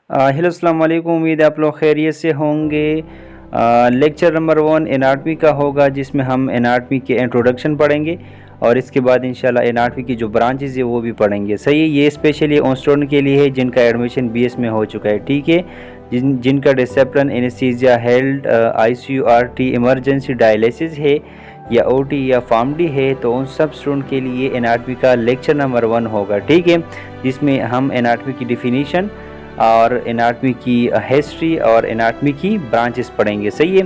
Hello अस्सलाम वालेकुम। उम्मीद है आप लोग खैरियत से होंगे। लेक्चर नंबर 1 एनाटमी का होगा, जिसमें हम एनाटमी के इंट्रोडक्शन पढ़ेंगे और इसके बाद इंशाल्लाह एनाटमी की जो ब्रांचेज है वो भी पढ़ेंगे। सही है, ये स्पेशली उन स्टूडेंट के लिए है जिनका एडमिशन बीएस में हो चुका है। ठीक है, जिनका discipline anaesthesia held ICU RT emergency dialysis है या ओटी या फार्मडी है, तो उन सब स्टूडेंट के लिए एनाटमी का लेक्चर नंबर 1 होगा। ठीक है, जिसमें हम एनाटमी की डिफिनीशन और एनाटमी की हिस्ट्री और एनाटमी की ब्रांचेस पढ़ेंगे। सही है,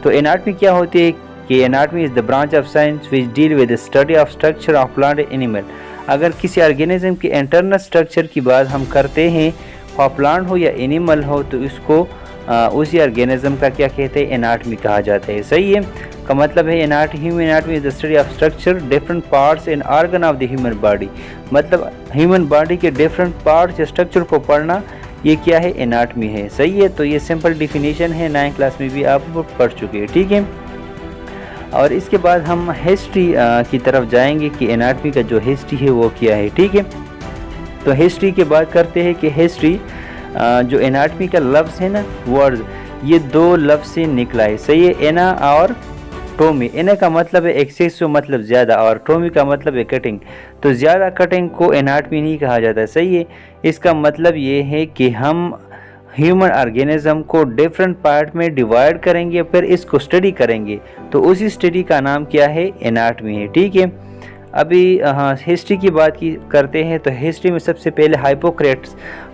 तो एनाटमी क्या होती है कि anatomy is the branch of science which deal with the study of structure of plant animal. अगर किसी ऑर्गेनिज्म के इंटरनल स्ट्रक्चर की बात हम करते हैं, और प्लांट हो या एनिमल हो, तो इसको उसी ऑर्गेनिज्म का क्या कहते हैं, एनाटमी कहा जाता है। सही है, का मतलब है human anatomy is the study of structure different parts and organ of the human body. मतलब ह्यूमन बॉडी के डिफरेंट पार्ट्स या स्ट्रक्चर को पढ़ना, ये क्या है, एनाटमी है। सही है, तो ये सिंपल डिफिनीशन है, 9th क्लास में भी आप पढ़ चुके हैं। ठीक है, और इसके बाद हम हिस्ट्री की तरफ जाएंगे कि एनाटमी का जो हिस्ट्री है वो क्या है। ठीक है, तो हिस्ट्री की बात करते हैं कि हिस्ट्री जो एनाटमी का लफ्ज़ है ना, वर्ड, ये 2 लफ्ज़ से निकला है। सही है, एना और टोमी। एना का मतलब है एक्सेसिव, मतलब ज़्यादा, और टोमी का मतलब है कटिंग। तो ज़्यादा कटिंग को एनाटमी नहीं कहा जाता है। सही है, इसका मतलब ये है कि हम ह्यूमन ऑर्गेनिज्म को डिफरेंट पार्ट में डिवाइड करेंगे, फिर इसको स्टडी करेंगे, तो उसी स्टडी का नाम क्या है, एनाटमी है। ठीक है, अभी हिस्ट्री की बात करते हैं, तो हिस्ट्री में सबसे पहले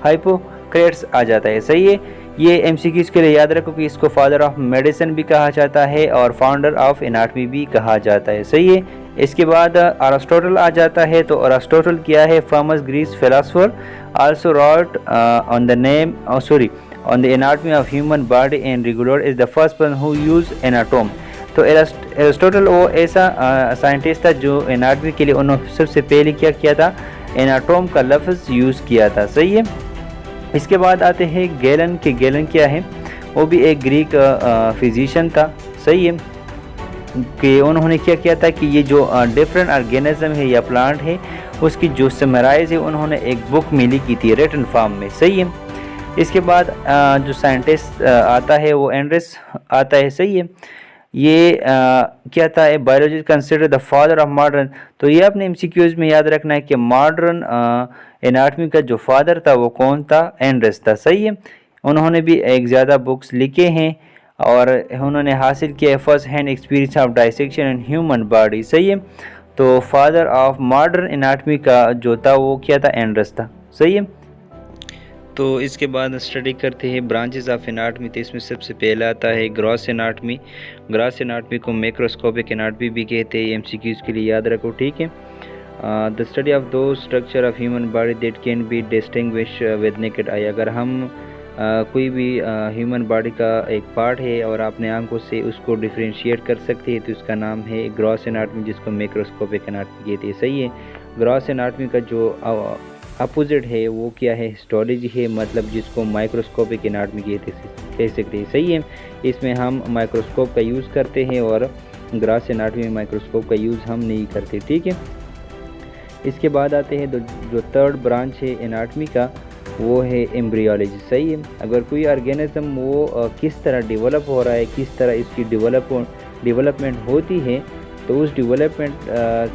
हाइपोक्रेट्स आ जाता है। सही है, ये एमसीक्यूज़ के लिए याद रखो कि इसको फादर ऑफ मेडिसिन भी कहा जाता है और फाउंडर ऑफ एनाटमी भी कहा जाता है। सही है, इसके बाद अरिस्टोटल आ जाता है। तो अरिस्टोटल क्या है, famous Greece philosopher, also wrote on the anatomy of human body and regular is the first person who use anatomy. तो एरिस्टोटल वो ऐसा साइंटिस्ट था जो एनाटमी के लिए उन्होंने सबसे पहले क्या किया था, एनाटोम का लफ्ज़ यूज़ किया था। सही है, इसके बाद आते हैं गैलन के। गैलन क्या है, वो भी एक ग्रीक फिजिशियन था। सही है, कि उन्होंने क्या किया था कि ये जो डिफरेंट ऑर्गेनिज्म है या प्लांट है, उसकी जो समराइज है उन्होंने एक बुक में लिखी थी रिटन फॉर्म में। सही है, इसके बाद जो साइंटिस्ट आता है वो एंड्रेस आता है। सही है, ये क्या था, biology consider the father of modern. तो ये अपने एमसीक्यूज में याद रखना है कि मॉडर्न एनाटमी का जो फादर था वो कौन था, एंड्रेस था। सही है, उन्होंने भी एक ज़्यादा बुक्स लिखे हैं और उन्होंने हासिल किया first hand experience of dissection in human body. सही है, तो फादर ऑफ मॉडर्न एनाटमी का जो था वो क्या था, एंड्रेस था। सही है, तो इसके बाद स्टडी करते हैं ब्रांचेस ऑफ एनाटमी। तो इसमें सबसे पहला आता है ग्रॉस एनाटमी। ग्रॉस एनाटमी को मैक्रोस्कोपिक एनाटमी भी कहते हैं, एमसीक्यूज़ के लिए याद रखो। ठीक है, द स्टडी ऑफ दो structure of human body that can be distinguish with naked eye. अगर हम कोई भी ह्यूमन बॉडी का एक पार्ट है और अपने आंखों से उसको डिफ्रेंशिएट कर सकते हैं, तो उसका नाम है ग्रॉस एनाटमी, जिसको मैक्रोस्कोपिक एनाटमी कहते हैं। सही है, ग्रॉस एनाटमी का जो अपोजिट है वो क्या है, हिस्टोलॉजी है, मतलब जिसको माइक्रोस्कोपिक एनाटमी कह सकते हैं। सही है, इसमें हम माइक्रोस्कोप का यूज़ करते हैं और ग्रॉस एनाटमी में माइक्रोस्कोप का यूज़ हम नहीं करते। ठीक है, इसके बाद आते हैं जो थर्ड ब्रांच है एनाटमी का, वो है एम्ब्रियोलॉजी। सही है, अगर कोई ऑर्गेनिज्म वो किस तरह डेवलप हो रहा है, किस तरह इसकी डेवलपमेंट होती है, तो उस डेवलपमेंट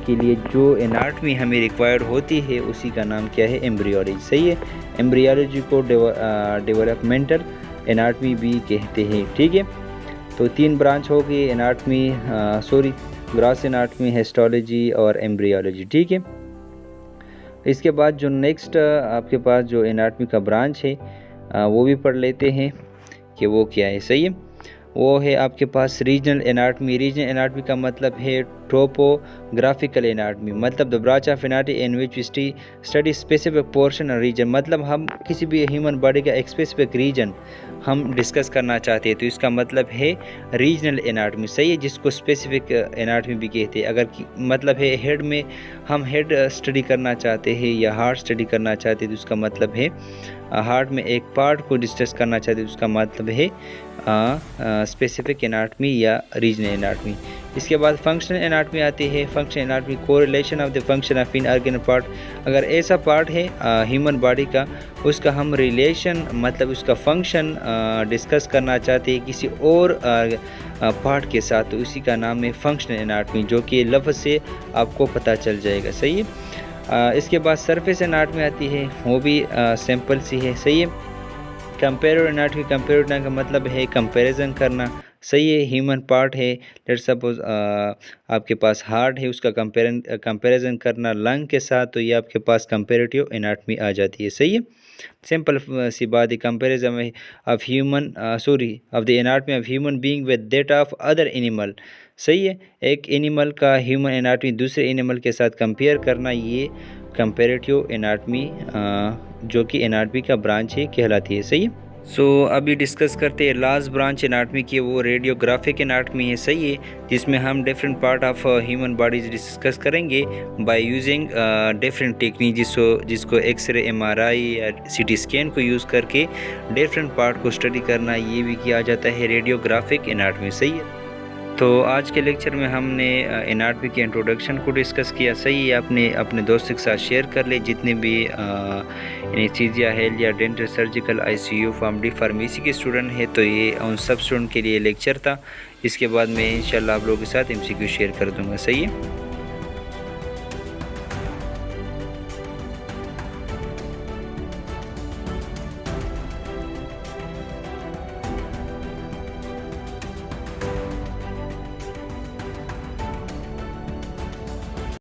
के लिए जो एनाटमी हमें रिक्वायर्ड होती है उसी का नाम क्या है, एम्ब्रियोलॉजी। सही है, एम्ब्रियोलॉजी को डेवलपमेंटल एनाटमी भी कहते हैं। ठीक है, तो 3 ब्रांच हो गई, एनाटमी ग्रॉस एनाटमी, हिस्टोलॉजी और एम्ब्रियोलॉजी। ठीक है, इसके बाद जो नेक्स्ट आपके पास जो एनाटमी का ब्रांच है वो भी पढ़ लेते हैं कि वो क्या है। सही है, वो है आपके पास रीजनल एनाटमी। रीजनल एनाटमी का मतलब है टोपोग्राफिकल एनाटमी, मतलब the branch of anatomy in which study specific portion और रीजन। मतलब हम किसी भी ह्यूमन बॉडी का एक स्पेसिफिक रीजन हम डिस्कस करना चाहते हैं, तो इसका मतलब है रीजनल एनाटमी। सही है, जिसको स्पेसिफिक एनाटमी भी कहते हैं। अगर मतलब है हेड में हम हेड स्टडी करना चाहते हैं या हार्ट स्टडी करना चाहते हैं, तो उसका मतलब है हार्ट में एक पार्ट को डिस्कस करना चाहते हैं, तो उसका मतलब है स्पेसिफिक एनाटमी या रीजनल एनाटमी। इसके बाद फंक्शनल एनाटमी एनाटमी आती है। Function anatomy correlation of the function of इनऑर्गेनल पार्ट। अगर ऐसा पार्ट है ह्यूमन बॉडी का, उसका हम रिलेशन मतलब उसका फंक्शन डिस्कस करना चाहते हैं किसी और पार्ट के साथ, तो उसी का नाम है फंक्शनल एनाटमी, जो कि लफ्ज़ से आपको पता चल जाएगा। सही है। इसके बाद सरफेस एनाटमी आती है, वो भी सिंपल सी है। सही है। कंपेरेटिव एनाटमी, कंपेरेटिव का मतलब है कंपैरिजन करना। सही है। ह्यूमन पार्ट है, लेट सपोज आपके पास हार्ट है, उसका कंपैरिजन करना लंग के साथ, तो ये आपके पास कंपेरेटिव एनाटमी आ जाती है। सही है। सिंपल सी बात है। Comparison of human of the anatomy of human being with that of other animal. सही है। एक एनिमल का ह्यूमन एनाटमी दूसरे एनिमल के साथ कंपेयर करना, ये कंपेरेटिव एनाटमी जो कि एनाटमी का ब्रांच है कहलाती है। सही है। अभी डिस्कस करते हैं लास्ट ब्रांच एनाटमी की, वो रेडियोग्राफिक एनाटमी है। सही है। जिसमें हम different part of human bodies discuss करेंगे बाय यूजिंग डिफरेंट टेक्निक, जिसको एक्सरे, एमआरआई या सीटी स्कैन को यूज़ करके डिफरेंट पार्ट को स्टडी करना, ये भी किया जाता है रेडियोग्राफिक एनाटमी। सही है। तो आज के लेक्चर में हमने एनाटमी के इंट्रोडक्शन को डिस्कस किया। सही है। आपने अपने दोस्तों के साथ शेयर कर ले, जितने भी एनेस्थीसिया, हेल्थ या dental, surgical, ICU, pharmacy, pharmacy के स्टूडेंट हैं, तो ये उन सब स्टूडेंट के लिए लेक्चर था। इसके बाद मैं इंशाल्लाह आप लोगों के साथ एमसीक्यू शेयर कर दूंगा। सही है।